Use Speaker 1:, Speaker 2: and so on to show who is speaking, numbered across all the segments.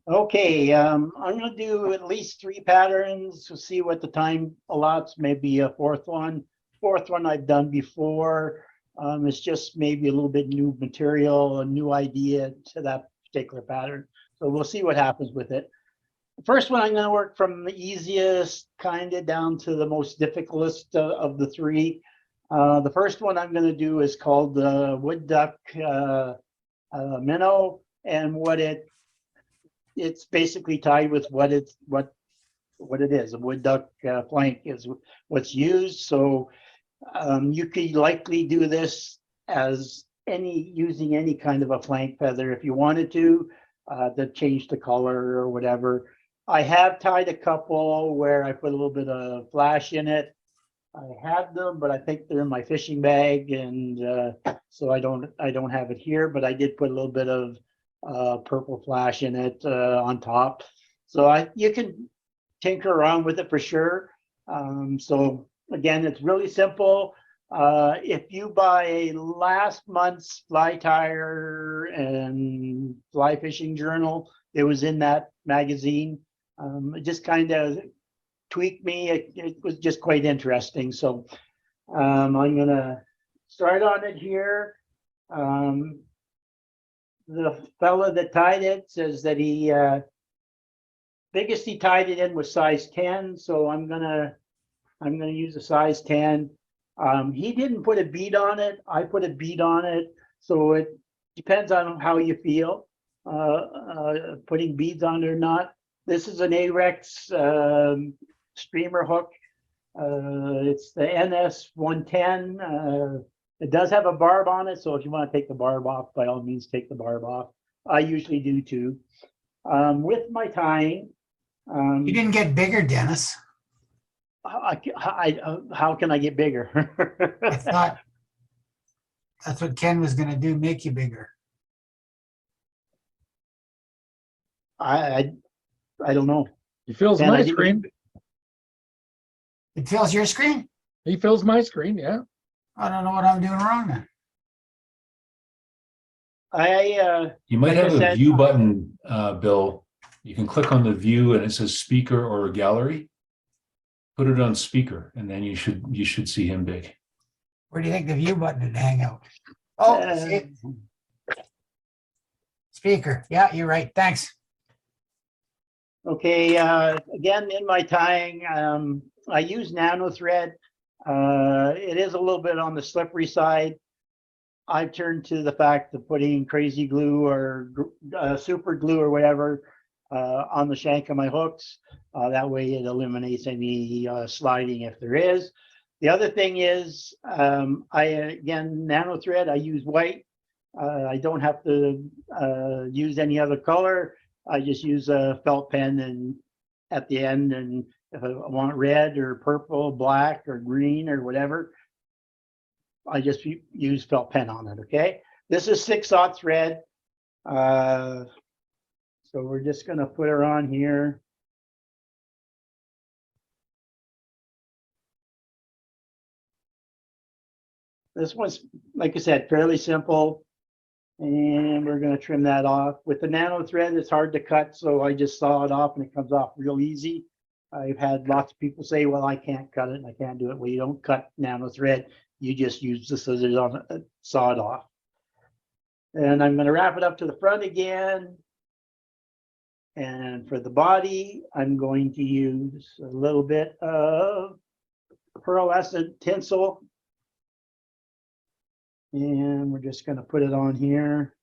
Speaker 1: Okay, I'm gonna do at least 3 patterns to see what the time allots, maybe a fourth one. Fourth one I've done before. It's just maybe a little bit new material, a new idea to that particular pattern. So we'll see what happens with it. The first one I'm gonna work from the easiest kind of down to the most difficult of the three. The first one I'm gonna do is called the wood duck minnow, and it's basically tied with what it is. A wood duck flank is what's used. So you could likely do this as using any kind of a flank feather if you wanted to change the color or whatever. I have tied a couple where I put a little bit of flash in it. I have them, but I think they're in my fishing bag, and so I don't have it here. But I did put a little bit of purple flash in it on top. So you can tinker around with it for sure. So again, it's really simple. If you buy last month's fly tire and fly fishing journal, it was in that magazine. It just kind of tweaked me. It was just quite interesting. So I'm gonna start on it here. The fella that tied it says that biggest he tied it in was size 10. So I'm gonna use a size 10. He didn't put a bead on it. I put a bead on it. So it depends on how you feel putting beads on it or not. This is an Arex streamer hook. It's the NS 110. It does have a barb on it, so if you want to take the barb off, by all means, take the barb off. I usually do too. With my tying.
Speaker 2: You didn't get bigger, Dennis.
Speaker 1: How can I get bigger?
Speaker 2: I thought that's what Ken was going to do, make you bigger.
Speaker 1: I don't know.
Speaker 3: He fills
Speaker 1: And
Speaker 3: my screen.
Speaker 2: It fills your screen?
Speaker 3: He fills my screen, yeah.
Speaker 2: I don't know what I'm doing wrong then.
Speaker 4: You might
Speaker 1: like
Speaker 4: have
Speaker 1: I
Speaker 4: a
Speaker 1: said,
Speaker 4: view button, Bill. You can click on the view and it says speaker or gallery. Put it on speaker, and then you should see him big.
Speaker 2: Where do you think the view button would hang out? Oh, see? Speaker. Yeah, you're right. Thanks.
Speaker 1: Okay, again, in my tying, I use nano thread. It is a little bit on the slippery side. I've turned to the fact of putting crazy glue or super glue or whatever on the shank of my hooks. That way it eliminates any sliding if there is. The other thing is, again, nano thread, I use white. I don't have to use any other color. I just use a felt pen and at the end, and if I want red or purple, black or green or whatever, I just use felt pen on it. Okay, this is 6/0 thread. So we're just going to put her on here. This one's, like I said, fairly simple. And we're going to trim that off. With the nano thread, it's hard to cut, so I just saw it off and it comes off real easy. I've had lots of people say, well, I can't cut it and I can't do it. Well, you don't cut nano thread. You just use the scissors on it, saw it off. And I'm going to wrap it up to the front again. And for the body, I'm going to use a little bit of pearlescent tinsel. And we're just going to put it on here.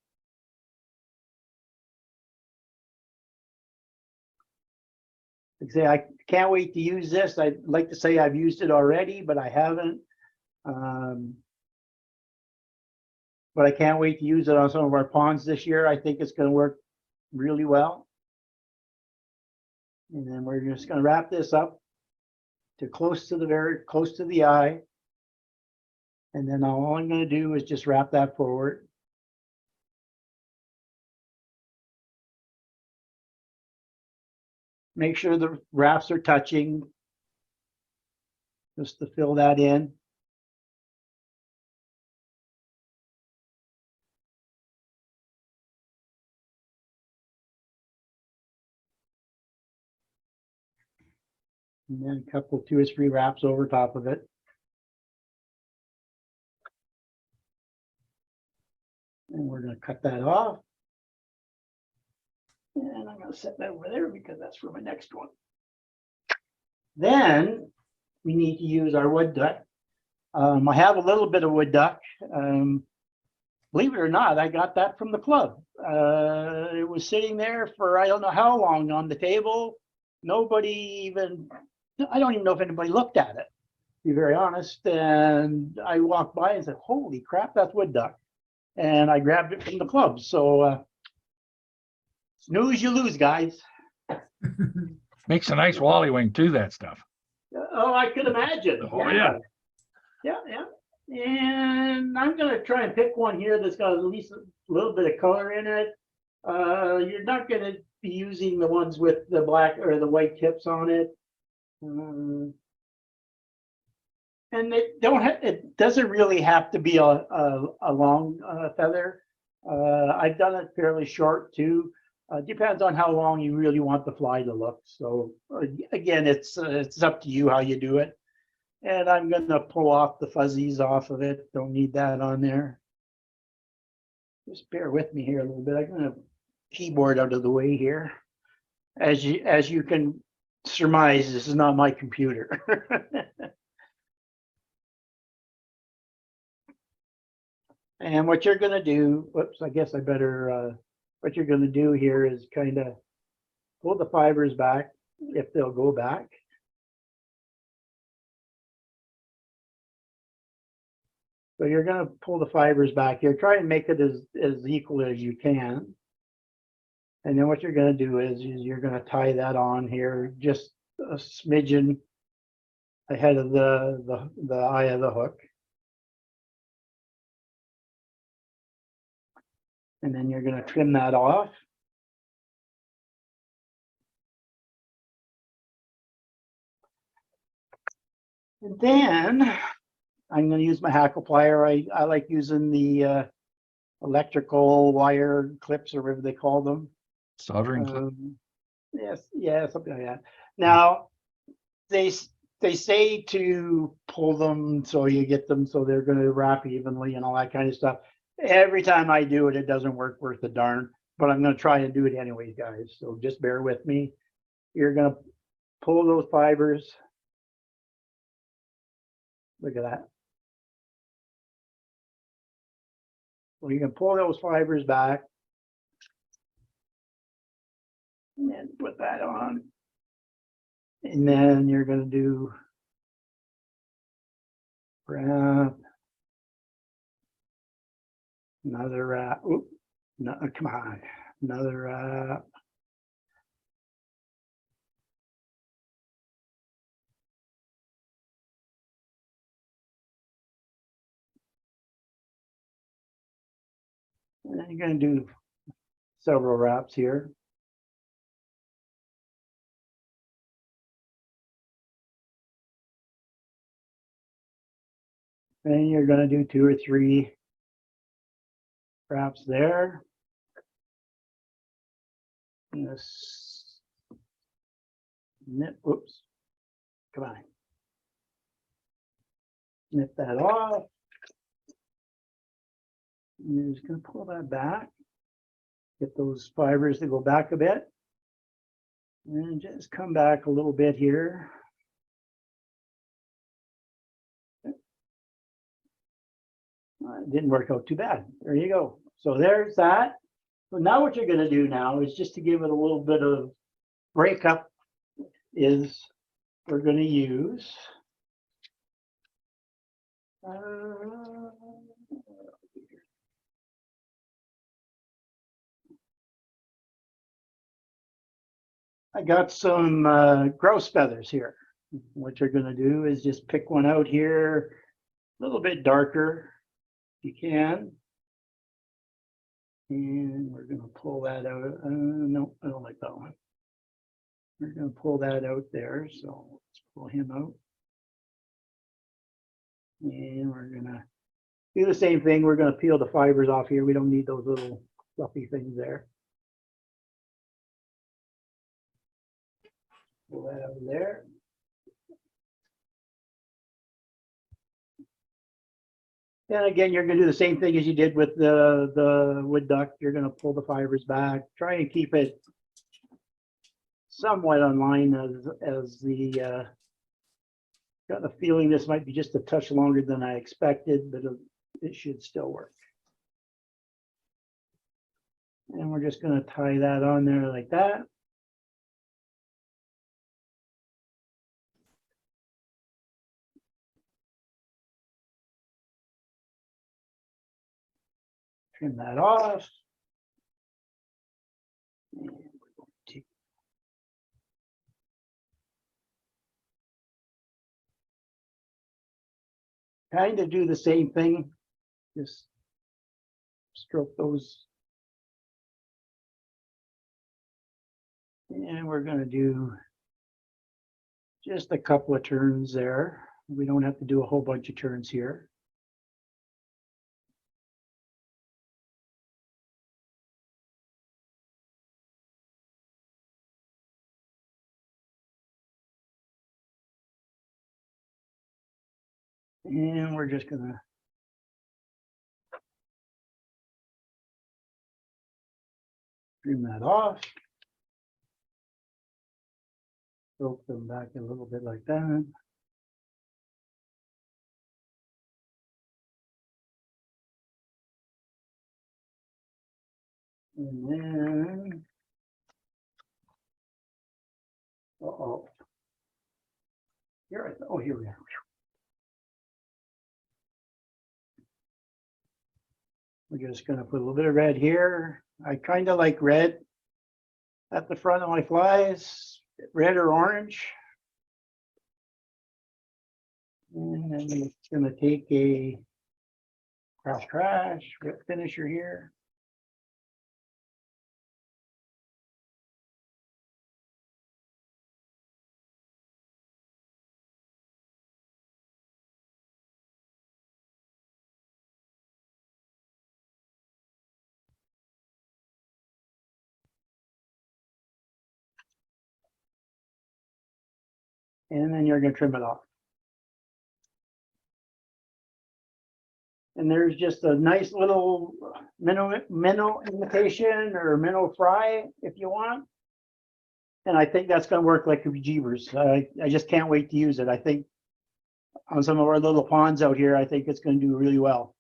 Speaker 1: I can't wait to use this. I'd like to say I've used it already, but I haven't. But I can't wait to use it on some of our ponds this year. I think it's going to work really well. And then we're just going to wrap this up to very close to the eye. And then all I'm going to do is just wrap that forward. Make sure the wraps are touching, just to fill that in. And then a couple, 2 or 3 wraps over top of it. And we're going to cut that off. And I'm going to set that over there because that's for my next one. Then we need to use our wood duck. I have a little bit of wood duck. Believe it or not, I got that from the club. It was sitting there for I don't know how long on the table. Nobody even, I don't even know if anybody looked at it, to be very honest. And I walked by and said, holy crap, that's wood duck. And I grabbed it from the club. So snooze, you lose, guys.
Speaker 3: Makes a nice wally wing too, that stuff.
Speaker 1: Oh, I could imagine.
Speaker 3: Oh, yeah.
Speaker 1: Yeah, yeah. And I'm going to try and pick one here that's got at least a little bit of color in it. You're not going to be using the ones with the black or the white tips on it. And it doesn't really have to be a long feather. I've done it fairly short too. Depends on how long you really want the fly to look. So again, it's up to you how you do it. And I'm going to pull off the fuzzies off of it. Don't need that on there. Just bear with me here a little bit. I'm going to keyboard out of the way here. As you can surmise, this is not my computer. And what you're going to do, whoops, I guess I better, what you're going to do here is kind of pull the fibers back if they'll go back. So you're going to pull the fibers back here. Try and make it as equal as you can. And then what you're going to do is you're going to tie that on here just a smidgen ahead of the eye of the hook. And then you're going to trim that off. And then I'm going to use my hackle plier. I like using the electrical wire clips or whatever they call them.
Speaker 3: Soldering clip.
Speaker 1: Yes, yeah, something like that. Now, they say to pull them so you get them so they're going to wrap evenly and all that kind of stuff. Every time I do it, it doesn't work worth a darn, but I'm going to try and do it anyways, guys. So just bear with me. You're going to pull those fibers. Look at that. Well, you can pull those fibers back and then put that on. And then you're going to do wrap, another wrap. Oop, no, come on, another wrap. And then you're going to do several wraps here. And you're going to do 2 or 3 wraps there. And this nip, oops, come on. Snip that off. You're just going to pull that back. Get those fibers to go back a bit. And just come back a little bit here. It didn't work out too bad. There you go. So there's that. So now what you're going to do now is just to give it a little bit of breakup is we're going to use I got some grouse feathers here. What you're going to do is just pick one out here, a little bit darker if you can. And we're going to pull that out. No, I don't like that one. We're going to pull that out there. So let's pull him out. And we're going to do the same thing. We're going to peel the fibers off here. We don't need those little fluffy things there. Pull that out of there. And again, you're gonna do the same thing as you did with the wood duck. You're gonna pull the fibers back, try and keep it somewhat on line as the, got the feeling this might be just a touch longer than I expected, but it should still work. And we're just gonna tie that on there like that. Trim that off. And we're going to kind of do the same thing. Just stroke those. And we're going to do just a couple of turns there. We don't have to do a whole bunch of turns here. And we're just gonna trim that off. Stroke them back a little bit like that. And then, uh-oh. Here, oh, here we are. We're just gonna put a little bit of red here. I kind of like red at the front of my flies, red or orange. And then it's gonna take a crash red finisher here. And then you're gonna trim it off. And there's just a nice little minnow imitation or minnow fry if you want. And I think that's gonna work like bejeebers. I just can't wait to use it. I think on some of our little ponds out here, I think it's gonna do really well.